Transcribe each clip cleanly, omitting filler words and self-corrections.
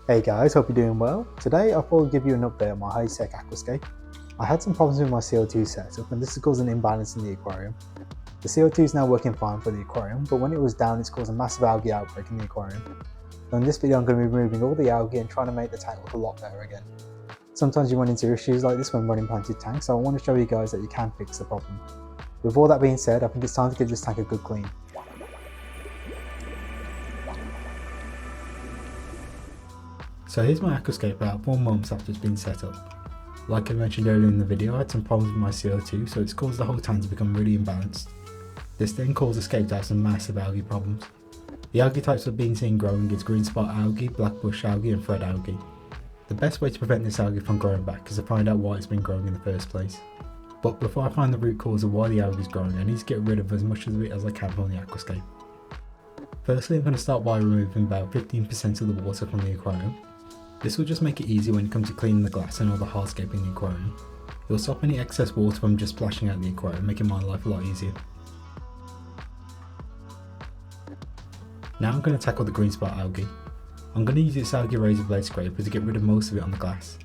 Hey guys, hope you're doing well. Today I thought I'd give you an update on my high-tech aquascape. I had some problems with my CO2 setup and this has caused an imbalance in the aquarium. The CO2 is now working fine for the aquarium, but when it was down it's caused a massive algae outbreak in the aquarium. So in this video I'm going to be removing all the algae and trying to make the tank look a lot better again. Sometimes you run into issues like this when running planted tanks, so I want to show you guys that you can fix the problem. With all that being said, I think it's time to give this tank a good clean. So here's my Aquascape about 4 months after it's been set up. Like I mentioned earlier in the video, I had some problems with my CO2, so it's caused the whole tank to become really imbalanced. This then caused the scape to have some massive algae problems. The algae types I've been seeing growing is green spot algae, black bush algae and thread algae. The best way to prevent this algae from growing back is to find out why it's been growing in the first place. But before I find the root cause of why the algae is growing, I need to get rid of as much of it as I can from the Aquascape. Firstly, I'm going to start by removing about 15% of the water from the aquarium. This will just make it easy when it comes to cleaning the glass and all the hardscape in the aquarium. It will stop any excess water from just splashing out the aquarium, making my life a lot easier. Now I'm going to tackle the green spot algae. I'm going to use this algae razor blade scraper to get rid of most of it on the glass.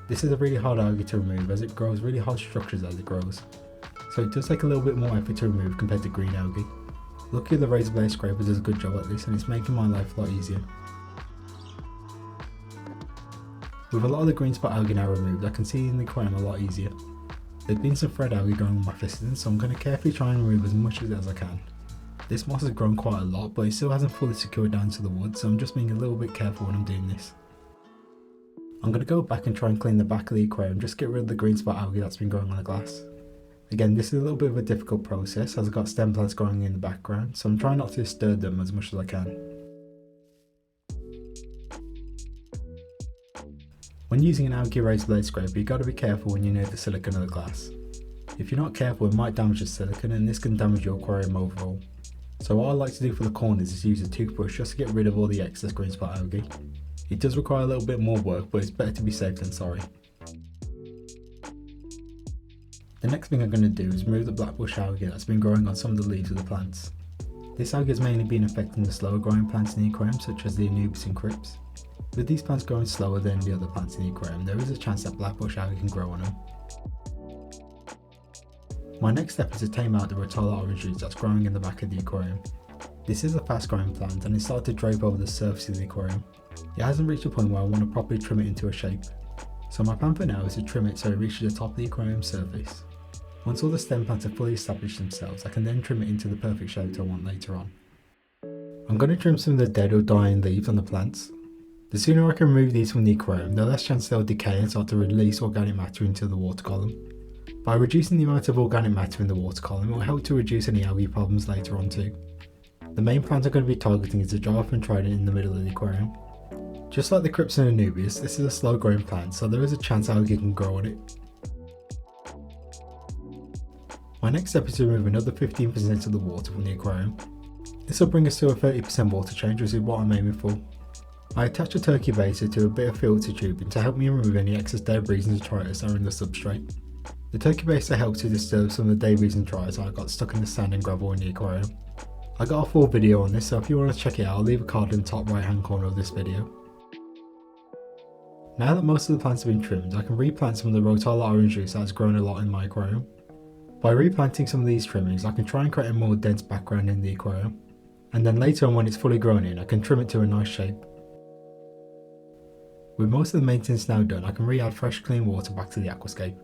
This is a really hard algae to remove as it grows really hard structures as it grows. So it does take a little bit more effort to remove compared to green algae. Luckily the razor blade scraper does a good job at this and it's making my life a lot easier. With a lot of the green spot algae now removed, I can see in the aquarium a lot easier. There's been some thread algae growing on my fistons, so I'm going to carefully try and remove as much of it as I can. This moss has grown quite a lot, but it still hasn't fully secured down to the wood, so I'm just being a little bit careful when I'm doing this. I'm going to go back and try and clean the back of the aquarium, just get rid of the green spot algae that's been growing on the glass. Again, this is a little bit of a difficult process as I've got stem plants growing in the background, so I'm trying not to disturb them as much as I can. When using an algae razor blade scraper, you've got to be careful when you're near the silicone of the glass. If you're not careful, it might damage the silicone and this can damage your aquarium overall. So what I like to do for the corners is use a toothbrush just to get rid of all the excess green spot algae. It does require a little bit more work, but it's better to be safe than sorry. The next thing I'm going to do is remove the black bush algae that's been growing on some of the leaves of the plants. This algae has mainly been affecting the slower growing plants in the aquarium such as the anubis and crypts. With these plants growing slower than the other plants in the aquarium, there is a chance that black bush algae can grow on them. My next step is to tame out the rotala orange roots that's growing in the back of the aquarium. This is a fast growing plant and it started to drape over the surface of the aquarium. It hasn't reached a point where I want to properly trim it into a shape. So my plan for now is to trim it so it reaches the top of the aquarium surface. Once all the stem plants have fully established themselves, I can then trim it into the perfect shape I want later on. I'm going to trim some of the dead or dying leaves on the plants. The sooner I can remove these from the aquarium, the less chance they'll decay and start to release organic matter into the water column. By reducing the amount of organic matter in the water column, it will help to reduce any algae problems later on too. The main plant I'm going to be targeting is the giraffe and trident in the middle of the aquarium. Just like the crypts and anubis, this is a slow growing plant, so there is a chance algae can grow on it. My next step is to remove another 15% of the water from the aquarium. This will bring us to a 30% water change, which is what I'm aiming for. I attach a turkey baser to a bit of filter tubing to help me remove any excess debris and detritus that are in the substrate. The turkey baser helps to disturb some of the debris and detritus I got stuck in the sand and gravel in the aquarium. I got a full video on this, so if you want to check it out, I'll leave a card in the top right hand corner of this video. Now that most of the plants have been trimmed, I can replant some of the rotala orange juice that has grown a lot in my aquarium. By replanting some of these trimmings, I can try and create a more dense background in the aquarium, and then later on when it's fully grown in, I can trim it to a nice shape. With most of the maintenance now done, I can re-add fresh clean water back to the aquascape.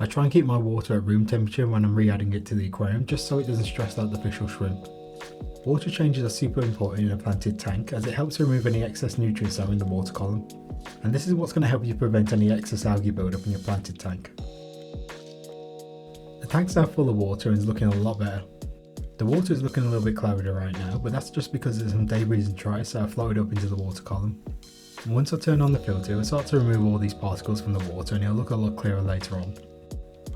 I try and keep my water at room temperature when I'm re-adding it to the aquarium just so it doesn't stress out the fish or shrimp. Water changes are super important in a planted tank as it helps to remove any excess nutrients that are in the water column. And this is what's going to help you prevent any excess algae buildup in your planted tank. The tank's now full of water and is looking a lot better. The water is looking a little bit cloudier right now, but that's just because there's some debris and detritus that are floated up into the water column. And once I turn on the filter, it'll start to remove all these particles from the water and it'll look a lot clearer later on.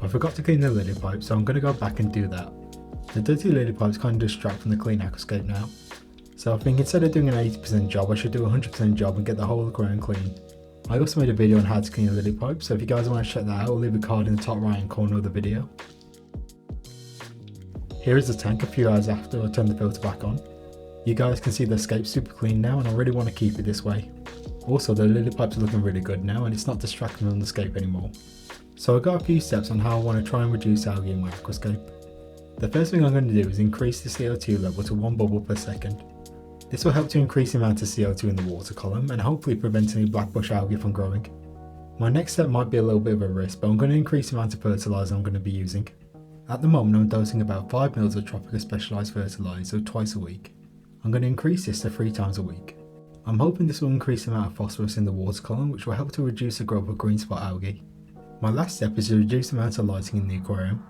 I forgot to clean the lily pipe, so I'm going to go back and do that. The dirty lily pipes kind of distract from the clean aquascape now. So I think instead of doing an 80% job, I should do a 100% job and get the whole aquarium clean. I also made a video on how to clean a lily pipe, so if you guys want to check that out, I'll leave a card in the top right hand corner of the video. Here is the tank a few hours after I turned the filter back on. You guys can see the escape super clean now and I really want to keep it this way. Also, the lily pipes are looking really good now and it's not distracting on the scape anymore. So I've got a few steps on how I want to try and reduce algae in my aquascape. The first thing I'm going to do is increase the CO2 level to 1 bubble per second. This will help to increase the amount of CO2 in the water column and hopefully prevent any blackbush algae from growing. My next step might be a little bit of a risk, but I'm going to increase the amount of fertiliser I'm going to be using. At the moment I'm dosing about 5 ml of Tropica specialised fertiliser twice a week. I'm going to increase this to 3 times a week. I'm hoping this will increase the amount of phosphorus in the water column, which will help to reduce the growth of green spot algae. My last step is to reduce the amount of lighting in the aquarium.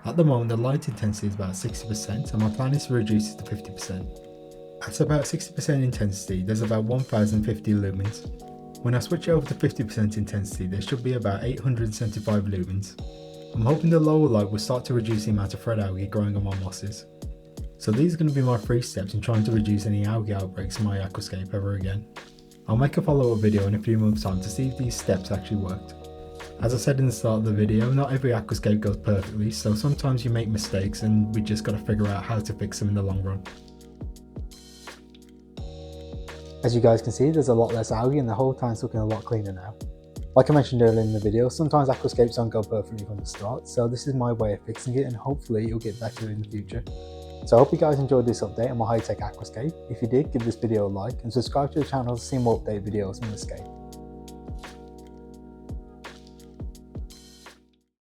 At the moment the light intensity is about 60% and my plan is to reduce it to 50%. At about 60% intensity there's about 1050 lumens. When I switch it over to 50% intensity there should be about 875 lumens. I'm hoping the lower light will start to reduce the amount of thread algae growing on my mosses. So these are going to be my 3 steps in trying to reduce any algae outbreaks in my aquascape ever again. I'll make a follow-up video in a few months time to see if these steps actually worked. As I said in the start of the video, not every aquascape goes perfectly, so sometimes you make mistakes and we just got to figure out how to fix them in the long run. As you guys can see, there's a lot less algae and the whole tank's looking a lot cleaner now. Like I mentioned earlier in the video, sometimes aquascapes don't go perfectly from the start, so this is my way of fixing it and hopefully it'll get better in the future. So I hope you guys enjoyed this update on my high-tech aquascape. If you did, give this video a like and subscribe to the channel to see more update videos on the scape.